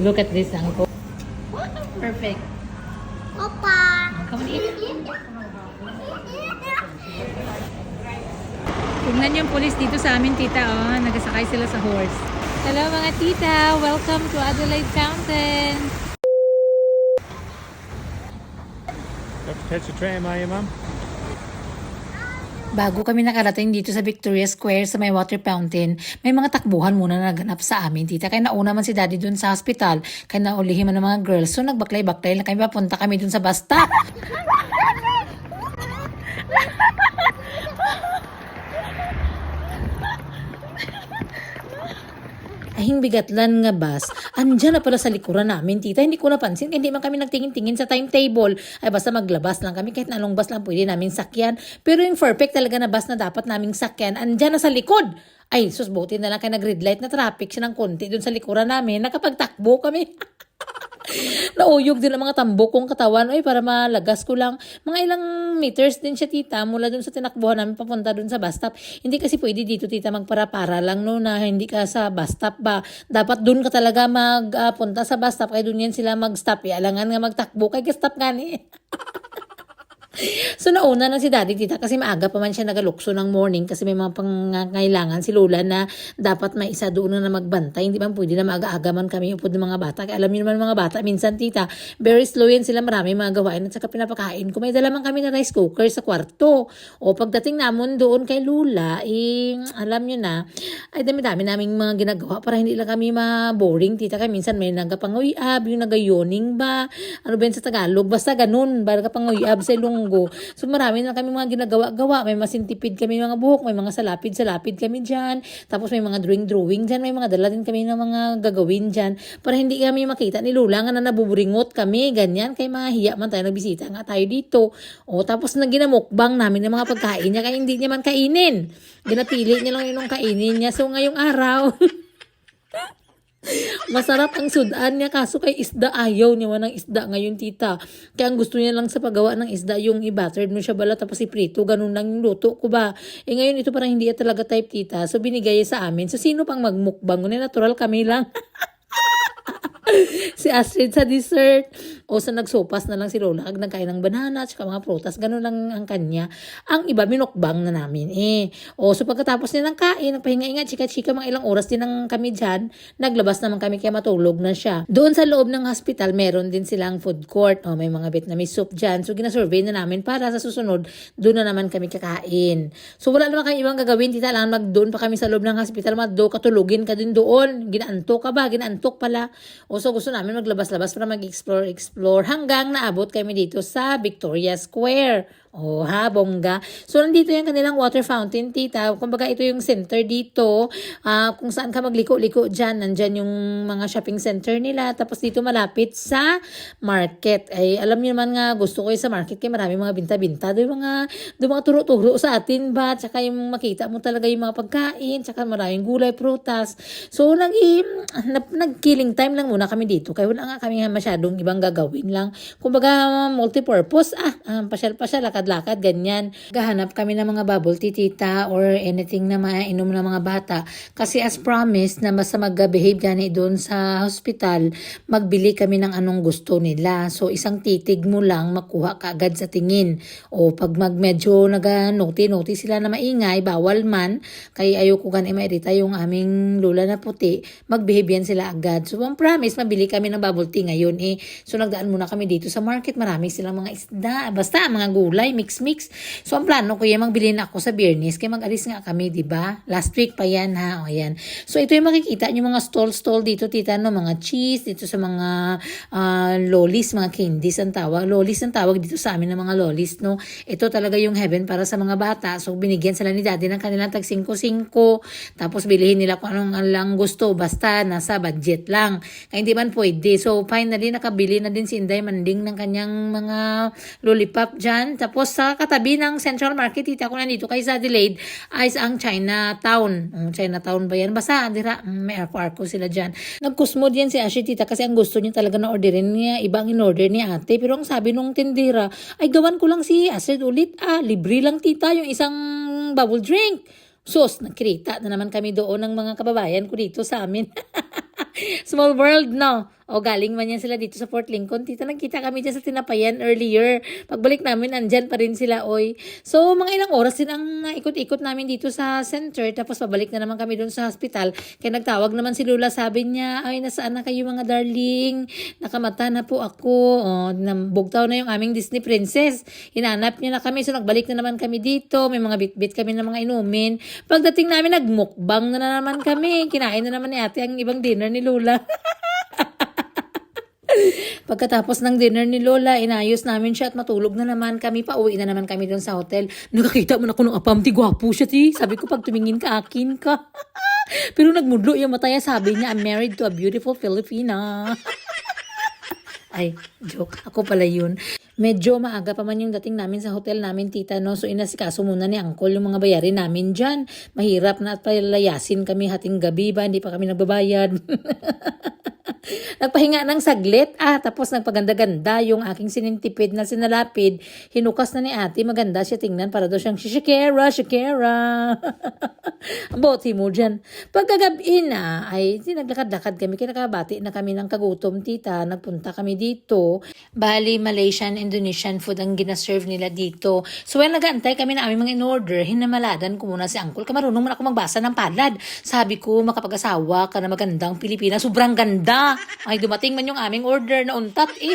Look at this, Angko. Perfect. Opa! Come on, eat. Tingnan yung police dito sa amin, tita. Oh, nagasakay sila sa horse. Hello mga tita. Welcome to Adelaide Fountain. Have to catch a tram, are you, Mum? Bago kami nakarating dito sa Victoria Square sa may water fountain, may mga takbuhan muna na naganap sa amin, tita. Kaya nauna man si daddy dun sa hospital, kaya naulihin man ng mga girls. So nagbaklay-baklay na kami, papunta kami dun sa bus stop. Ahing bigatlan nga bus, andyan na pala sa likuran namin, tita. Hindi ko napansin, hindi man kami nagtingin-tingin sa timetable. Ay basta maglabas lang kami, kahit na anong bus lang pwede namin sakyan. Pero yung perfect talaga na bus na dapat naming sakyan, andyan na sa likod. Ay, sus, buti na lang kaya nag-red light na traffic siya ng konti dun sa likuran namin. Nakapagtakbo kami. Nauyog din ang mga tambok kong katawan. Ay, para malagas ko lang. Mga ilang meters din siya, tita, mula dun sa tinakbuhan namin papunta dun sa bus stop. Hindi kasi pwede dito, tita, magpara-para lang, no, na hindi ka sa bus stop ba. Dapat dun ka talaga magpunta sa bus stop. Kaya dun yan sila mag-stop. Alangan nga magtakbo. Kaya stop nga ni. So nauna na si daddy, tita, kasi maaga pa man siya nagalukso ng morning kasi may mga pangangailangan si Lola na dapat may isa doon na magbantay. Hindi man pwede na maaga-aga man kami upod ng mga bata. Kaya alam niyo naman mga bata, minsan, tita, very slow yan sila, marami mga gawain at saka pinapakain ko. May dala man kami na rice cooker sa kwarto. O pagdating namon doon kay Lola, alam niyo na, ay dami-dami naming mga ginagawa para hindi lang kami ma-boring, tita. Kaya minsan may nagapanguyab, yung nagayoning ba, ano ba yun sa Tagalog, basta ganun, ba nagapanguyab sa Ilonggo. So marami na kami mga ginagawa-gawa. May masintipid kami mga buhok, may mga salapid-salapid kami dyan. Tapos may mga drawing-drawing dyan. May mga dala din kami ng mga gagawin dyan. Para hindi kami makita ni Lola nga na nabuburingot kami. Ganyan. Kaya mahiya man tayo, nagbisita nga tayo dito. O tapos ginamukbang namin ng mga pagkain niya. Kaya hindi niya man kainin. Ginapili niya lang yung kainin niya. So ngayong araw... Masarap ang sudan niya, kaso kay isda ayaw niya ng isda ngayon, tita. Kaya ang gusto niya lang sa paggawa ng isda yung i-buttered mo siya bala tapos iprito, ganun lang yung luto ko ba. Ngayon ito parang hindi talaga type, tita. So binigay sa amin. So sino pang magmukbang? Natural kami lang. Si Astrid sa dessert. O sa nagsopas na lang si Lola. Nagkain ng banana at mga prutas. Ganun lang ang kanya. Ang iba, minukbang na namin O so pagkatapos niya ng kain, nagpahinga-inga, chika-chika, mga ilang oras din ang kami dyan. Naglabas naman kami kaya matulog na siya. Doon sa loob ng hospital, meron din silang food court. May mga Vietnamese soup dyan. So ginasurvey na namin para sa susunod, doon na naman kami kakain. So wala naman kami ibang gagawin, tita. Lang doon pa kami sa loob ng hospital. Katulugin ka din doon. Ginaantok ka ba? Ginaantok pala. O so gusto namin maglabas-labas para mag-explore hanggang naabot kami dito sa Victoria Square. Oh, ha, bongga. So, nandito yung kanilang water fountain, tita. Kumbaga, ito yung center dito. Kung saan ka magliko-liko dyan. Nandyan yung mga shopping center nila. Tapos dito malapit sa market. Ay, alam niyo naman nga, gusto ko sa market kaya marami mga binta-binta. Doon mga turo-turo sa atin ba? Tsaka yung makita mo talaga yung mga pagkain. Tsaka maraming gulay, prutas. So, nag-killing time lang muna kami dito. Kaya wala nga kami masyadong ibang gagawin lang. Kumbaga, multi-purpose. Pasyal-pasyal, lakad, ganyan. Gahanap kami ng mga bubble tea, tita, or anything na mainom ng mga bata. Kasi as promised, na basta mag-behave gani doon sa hospital, magbili kami ng anong gusto nila. So, isang titig mo lang, makuha ka agad sa tingin. O pag medyo nag-naughty sila na maingay, bawal man, kaya ayoko gani mairita yung aming Lola na puti, magbehave yan sila agad. So, ang promise, mabili kami ng bubble tea ngayon. So, nagdaan muna kami dito sa market. Marami silang mga isda. Basta, mga gulay, mix. So, ang plano ko yung magbili na ako sa Biyernes. Kaya mag-alis nga kami, diba? Last week pa yan, ha? O, yan. So, ito yung makikita nyo mga stall dito, tita, no? Mga cheese, dito sa mga lollies, mga candies ang tawag. Lollies ang tawag dito sa amin ng mga lollies, no? Ito talaga yung heaven para sa mga bata. So, binigyan sila ni daddy ng kanilang tag 5-5. Tapos, bilihin nila kung anong lang gusto. Basta, nasa budget lang. Kaya hindi man pwede. So, finally, nakabili na din si Inday Manding ng kanyang mga lollipop dyan. Tapos, sa katabi ng Central Market, tita ko na dito kay Adelaide, ay ang Chinatown. Chinatown ba yan? Basta, dira, may arko-arko sila dyan. Nagkusmod yan si Ashley, tita, kasi ang gusto niya talaga na orderin niya, ibang in-order ni ate. Pero ang sabi nung tindira, ay gawan ko lang si Ashley ulit. Libre lang, tita, yung isang bubble drink. Sus, nagkita na naman kami doon ng mga kababayan ko dito sa amin. Small world, no? O galing man yan sila dito sa Fort Lincoln. Tita, nagkita kami dyan sa Tinapayan earlier. Pagbalik namin, andyan pa rin sila, oy. So, mga ilang oras din ang ikot-ikot namin dito sa center. Tapos, pabalik na naman kami doon sa hospital. Kaya nagtawag naman si Lola. Sabi niya, ay, nasaan na kayo mga darling? Nakamata na po ako. O, bugtaw na yung aming Disney princess. Hinanap niya na kami. So, nagbalik na naman kami dito. May mga bit-bit kami ng mga inumin. Pagdating namin, nagmukbang na naman kami. Kinain na naman ni ate ang ibang dinner ni Lola. Pagkatapos ng dinner ni Lola, inayos namin siya at matulog na naman kami. Pauwi na naman kami doon sa hotel. Nakakita mo na ako ng apam, ti gwapo siya, ti. Sabi ko, pag tumingin ka, akin ka. Pero nagmudlo yung mata niya. Sabi niya, I'm married to a beautiful Filipina. Ay, joke. Ako pala yun. Medyo maaga pa man yung dating namin sa hotel namin, tita, no? So, inasikaso muna ni Uncle yung mga bayarin namin dyan. Mahirap na at palayasin kami hating gabi ba? Hindi pa kami nagbabayad. Nagpahinga ng saglit, tapos nagpaganda-ganda yung aking sinintipid na sinalapid. Hinukas na ni ate, maganda siya tingnan para daw siyang Shakira. Ang bote mo dyan. Pagkagabi na, ay naglakad-lakad kami, kinakabati na kami ng kagutom, tita. Nagpunta kami dito. Bali, Malaysian, Indonesian food ang ginaserve nila dito. So, when nag-aantay kami na aming mga in-order, hinamaladan ko muna si Uncle. Kamarunong mo na ako magbasa ng palad. Sabi ko, makapag-asawa ka na magandang Pilipina. Sobrang ganda. Ay, dumating man yung aming order na untat eh.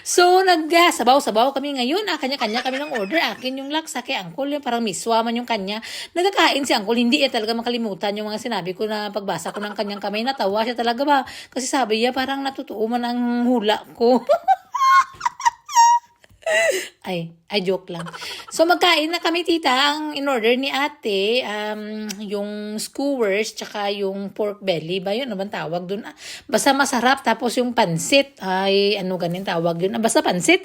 So, nagsabaw-sabaw kami ngayon. Kanya-kanya kami ng order. Akin yung laksa kay Uncle. Yung parang miswa man yung kanya. Nagkakain si Uncle. Hindi talaga makalimutan yung mga sinabi ko na pagbasa ko ng kanyang kamay. Natawa siya talaga ba? Kasi sabi niya parang natutuo man ang hula ko. Ay, joke lang. So, magkain na kami, tita. Ang in-order ni ate, yung skewers, tsaka yung pork belly. Ba yun? Ano bang tawag dun? Basta masarap. Tapos yung pansit. Ay, ano ganin tawag yun? Basta pansit.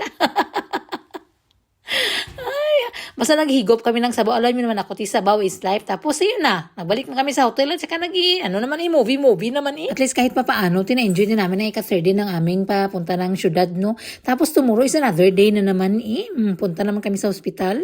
Basta naghigop kami ng sabaw. Alam mo naman ako, sabaw is life. Tapos, ayun na. Nagbalik na kami sa hotel at saka movie naman eh. At least kahit papaano, tina-enjoy din namin na ika-third day ng aming papunta ng syudad, no? Tapos tomorrow is another day na naman eh. Punta naman kami sa hospital.